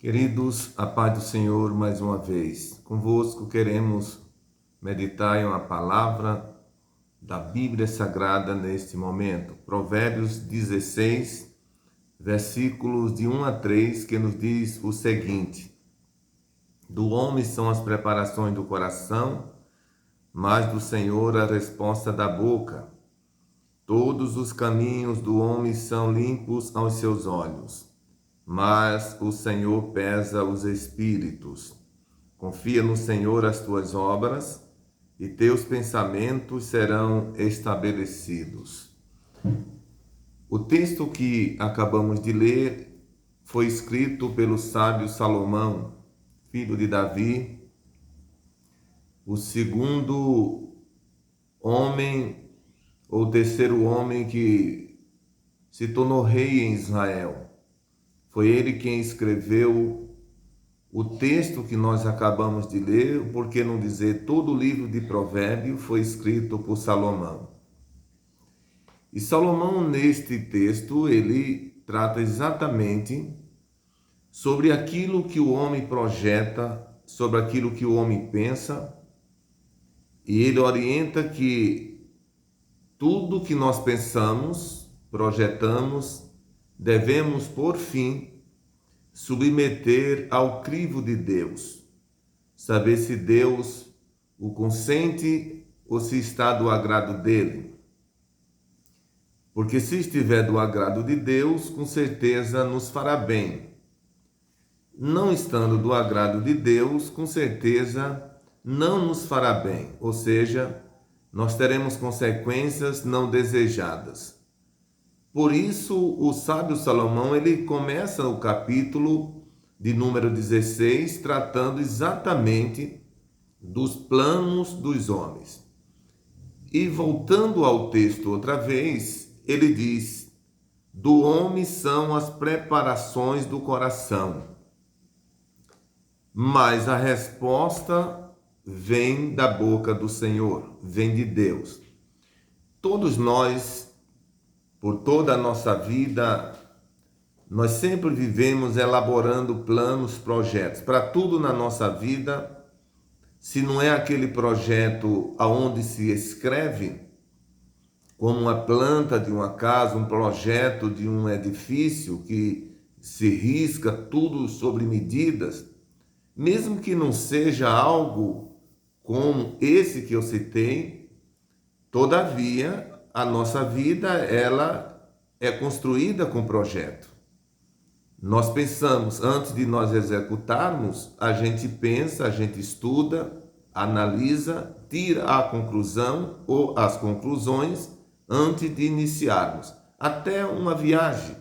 Queridos, a paz do Senhor mais uma vez. Convosco queremos meditar em uma palavra da Bíblia Sagrada neste momento. Provérbios 16, versículos de 1 a 3, que nos diz o seguinte: Do homem são as preparações do coração, mas do Senhor a resposta da boca. Todos os caminhos do homem são limpos aos seus olhos, mas o Senhor pesa os espíritos. Confia no Senhor as tuas obras, e teus pensamentos serão estabelecidos. O texto que acabamos de ler foi escrito pelo sábio Salomão, filho de Davi, o segundo homem ou terceiro homem que se tornou rei em Israel. Foi ele quem escreveu o texto que nós acabamos de ler, por que não dizer todo o livro de Provérbios foi escrito por Salomão. E Salomão, neste texto, ele trata exatamente sobre aquilo que o homem projeta, sobre aquilo que o homem pensa, e ele orienta que tudo que nós pensamos, projetamos, devemos, por fim, submeter ao crivo de Deus. Saber se Deus o consente ou se está do agrado dele. Porque se estiver do agrado de Deus, com certeza nos fará bem. Não estando do agrado de Deus, com certeza não nos fará bem. Ou seja, nós teremos consequências não desejadas. Por isso, o sábio Salomão, ele começa o capítulo de número 16, tratando exatamente dos planos dos homens. E voltando ao texto outra vez, ele diz: do homem são as preparações do coração, mas a resposta vem da boca do Senhor, vem de Deus. Todos nós, por toda a nossa vida, nós sempre vivemos elaborando planos, projetos. Para tudo na nossa vida, se não é aquele projeto aonde se escreve, como uma planta de uma casa, um projeto de um edifício que se risca tudo sobre medidas, mesmo que não seja algo como esse que eu citei, todavia, a nossa vida, ela é construída com projeto. Nós pensamos, antes de nós executarmos, a gente pensa, a gente estuda, analisa, tira a conclusão ou as conclusões antes de iniciarmos. Até uma viagem.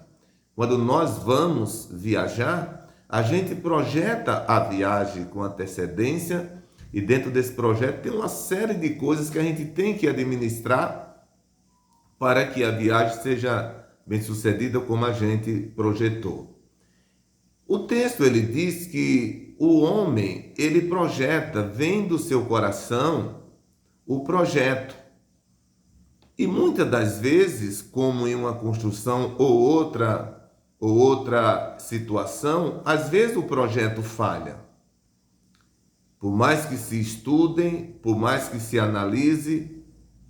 Quando nós vamos viajar, a gente projeta a viagem com antecedência e dentro desse projeto tem uma série de coisas que a gente tem que administrar para que a viagem seja bem sucedida como a gente projetou. O texto ele diz que o homem, ele projeta, vem do seu coração o projeto. E muitas das vezes, como em uma construção ou outra situação, às vezes o projeto falha. Por mais que se estudem, por mais que se analise,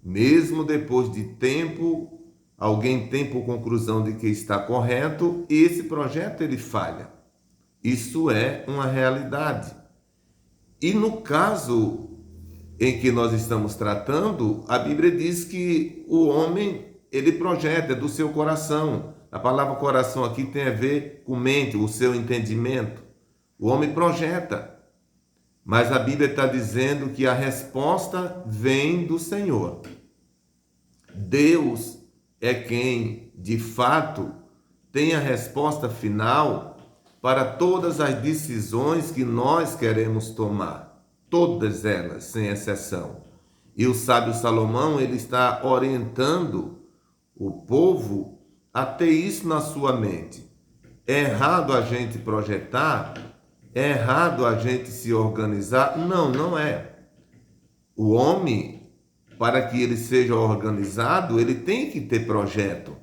mesmo depois de tempo, alguém tem por conclusão de que está correto e esse projeto ele falha. Isso é uma realidade. E no caso em que nós estamos tratando, a Bíblia diz que o homem, ele projeta do seu coração. A palavra coração aqui tem a ver com mente, o seu entendimento. O homem projeta. Mas a Bíblia está dizendo que a resposta vem do Senhor. Deus é quem, de fato, tem a resposta final para todas as decisões que nós queremos tomar. Todas elas, sem exceção. E o sábio Salomão, ele está orientando o povo a ter isso na sua mente. É errado a gente projetar? É errado a gente se organizar? Não, não é. O homem, para que ele seja organizado, ele tem que ter projeto.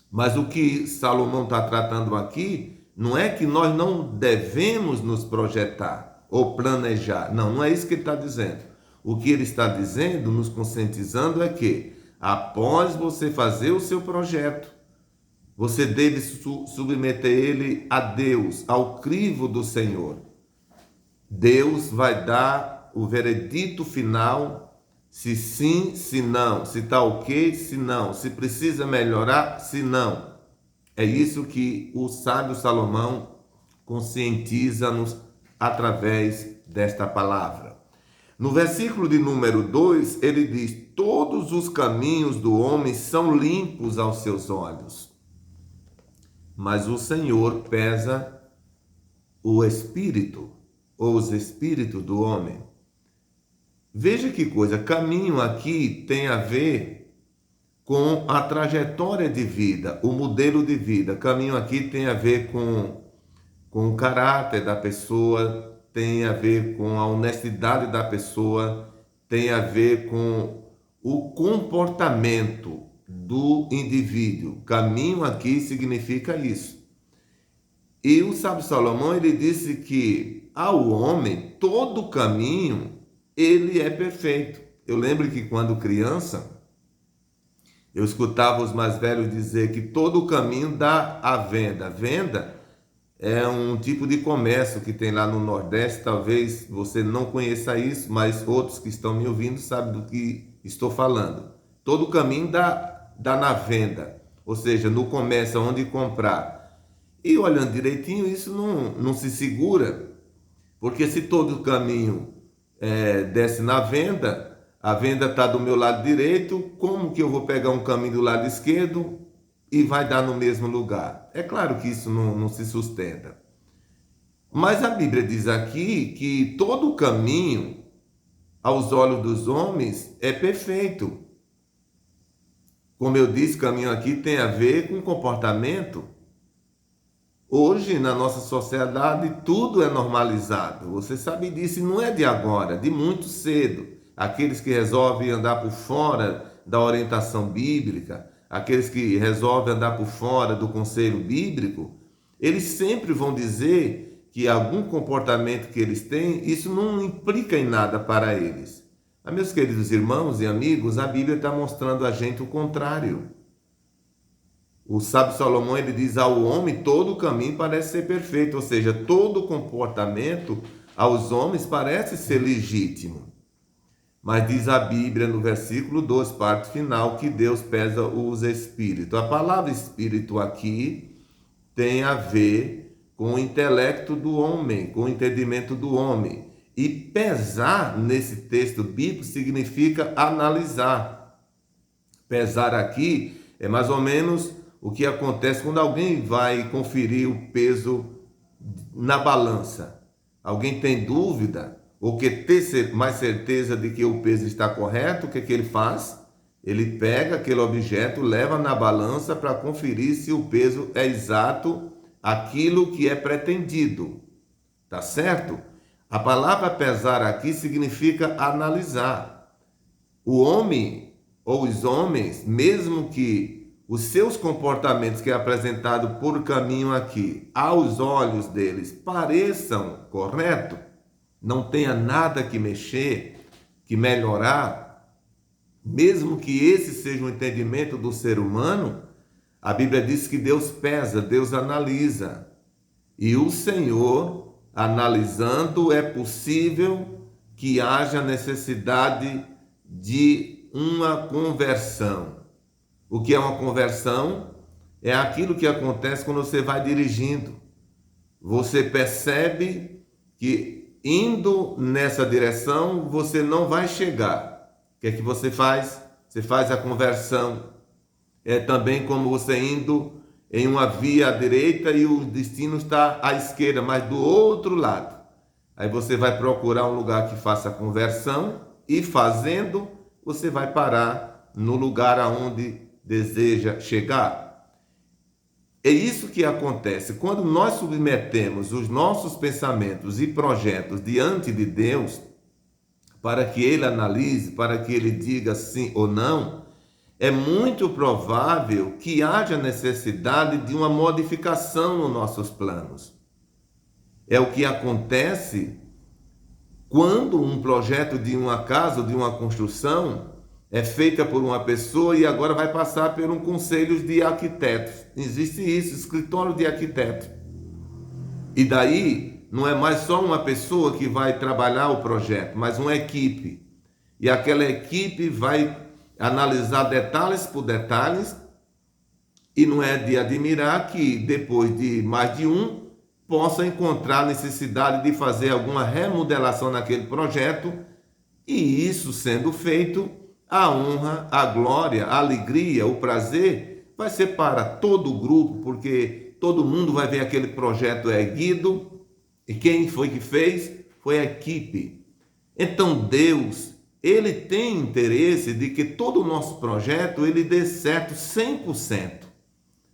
Mas o que Salomão está tratando aqui Não é que nós não devemos nos projetar ou planejar. Não, não é isso que ele está dizendo. O que ele está dizendo, nos conscientizando, é que após você fazer o seu projeto, você deve submeter ele a Deus, ao crivo do Senhor. Deus vai dar o veredito final, se sim, se não, se está ok, se não, se precisa melhorar, se não. É isso que o sábio Salomão conscientiza-nos através desta palavra. No versículo de número 2, ele diz: todos os caminhos do homem são limpos aos seus olhos, mas o Senhor pesa o espírito, ou os espíritos do homem. Veja que coisa, caminho aqui tem a ver com a trajetória de vida, o modelo de vida. Caminho aqui tem a ver com o caráter da pessoa, tem a ver com a honestidade da pessoa, tem a ver com o comportamento do indivíduo. Caminho aqui significa isso. E o sábio Salomão, ele disse que ao homem, todo caminho, ele é perfeito. Eu lembro que quando criança, eu escutava os mais velhos dizer que todo caminho dá à venda. Venda é um tipo de comércio que tem lá no Nordeste. Talvez você não conheça isso, mas outros que estão me ouvindo sabem do que estou falando. Todo caminho dá na venda, ou seja, no comércio onde comprar. E olhando direitinho, isso não se segura, porque se todo caminho desce na venda, a venda está do meu lado direito, como que eu vou pegar um caminho do lado esquerdo e vai dar no mesmo lugar? É claro que isso não se sustenta. Mas a Bíblia diz aqui que todo caminho, aos olhos dos homens, é perfeito. Como eu disse, caminho aqui tem a ver com comportamento. Hoje, na nossa sociedade, tudo é normalizado. Você sabe disso, e não é de agora, de muito cedo. Aqueles que resolvem andar por fora da orientação bíblica, aqueles que resolvem andar por fora do conselho bíblico, eles sempre vão dizer que algum comportamento que eles têm, isso não implica em nada para eles. Mas, meus queridos irmãos e amigos, a Bíblia está mostrando a gente o contrário. O sábio Salomão, ele diz: ao homem todo o caminho parece ser perfeito, ou seja, todo comportamento aos homens parece ser legítimo. Mas diz a Bíblia no versículo 2, parte final, que Deus pesa os espíritos. A palavra espírito aqui tem a ver com o intelecto do homem, com o entendimento do homem. E pesar nesse texto bíblico significa analisar. Pesar aqui é mais ou menos o que acontece quando alguém vai conferir o peso na balança. Alguém tem dúvida ou quer ter mais certeza de que o peso está correto, o que ele faz? Ele pega aquele objeto, leva na balança para conferir se o peso é exato aquilo que é pretendido. Tá certo? A palavra pesar aqui significa analisar. O homem ou os homens, mesmo que os seus comportamentos que é apresentado por caminho aqui, aos olhos deles, pareçam corretos, não tenha nada que mexer, que melhorar, mesmo que esse seja o entendimento do ser humano, a Bíblia diz que Deus pesa, Deus analisa. E o Senhor, analisando, é possível que haja necessidade de uma conversão. O que é uma conversão? É aquilo que acontece quando você vai dirigindo. Você percebe que indo nessa direção você não vai chegar. O que é que você faz? Você faz a conversão. É também como você indo em uma via à direita e o destino está à esquerda, mas do outro lado. Aí você vai procurar um lugar que faça a conversão e fazendo, você vai parar no lugar aonde deseja chegar. É isso que acontece quando nós submetemos os nossos pensamentos e projetos diante de Deus para que Ele analise, para que Ele diga sim ou não. é muito provável que haja necessidade de uma modificação nos nossos planos. É o que acontece quando um projeto de uma casa ou de uma construção é feita por uma pessoa e agora vai passar por um conselho de arquitetos. Existe isso, escritório de arquitetos. E daí não é mais só uma pessoa que vai trabalhar o projeto, mas uma equipe. E aquela equipe vai analisar detalhes por detalhes, e não é de admirar que depois de mais de um possa encontrar necessidade de fazer alguma remodelação naquele projeto, e isso sendo feito, a honra, a glória, a alegria, o prazer vai ser para todo o grupo, porque todo mundo vai ver aquele projeto erguido, e quem foi que fez? Foi a equipe. Então Deus, Ele tem interesse de que todo o nosso projeto ele dê certo 100%.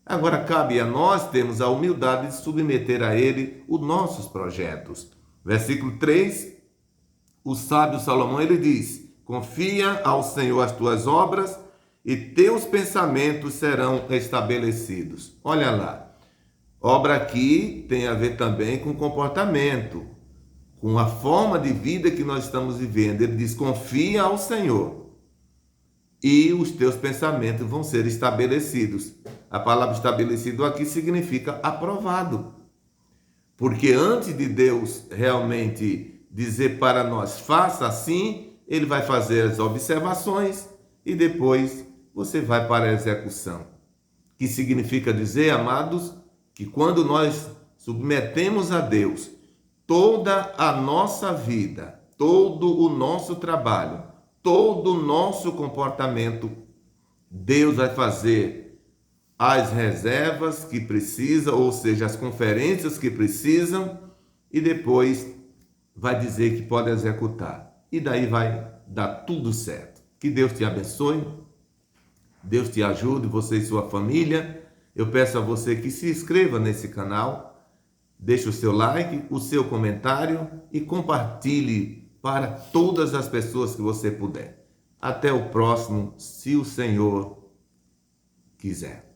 Agora cabe a nós termos a humildade de submeter a Ele os nossos projetos. Versículo 3, o sábio Salomão ele diz: confia ao Senhor as tuas obras e teus pensamentos serão estabelecidos. Olha lá, obra aqui tem a ver também com comportamento, com a forma de vida que nós estamos vivendo. Ele diz: confia ao Senhor e os teus pensamentos vão ser estabelecidos. A palavra estabelecido aqui significa aprovado. Porque antes de Deus realmente dizer para nós, faça assim, Ele vai fazer as observações e depois você vai para a execução. Que significa dizer, amados, que quando nós submetemos a Deus toda a nossa vida, todo o nosso trabalho, todo o nosso comportamento, Deus vai fazer as reservas que precisa, ou seja, as conferências que precisam, e depois vai dizer que pode executar. E daí vai dar tudo certo. Que Deus te abençoe, Deus te ajude, você e sua família. Eu peço a você que se inscreva nesse canal, deixe o seu like, o seu comentário e compartilhe para todas as pessoas que você puder. Até o próximo, se o Senhor quiser.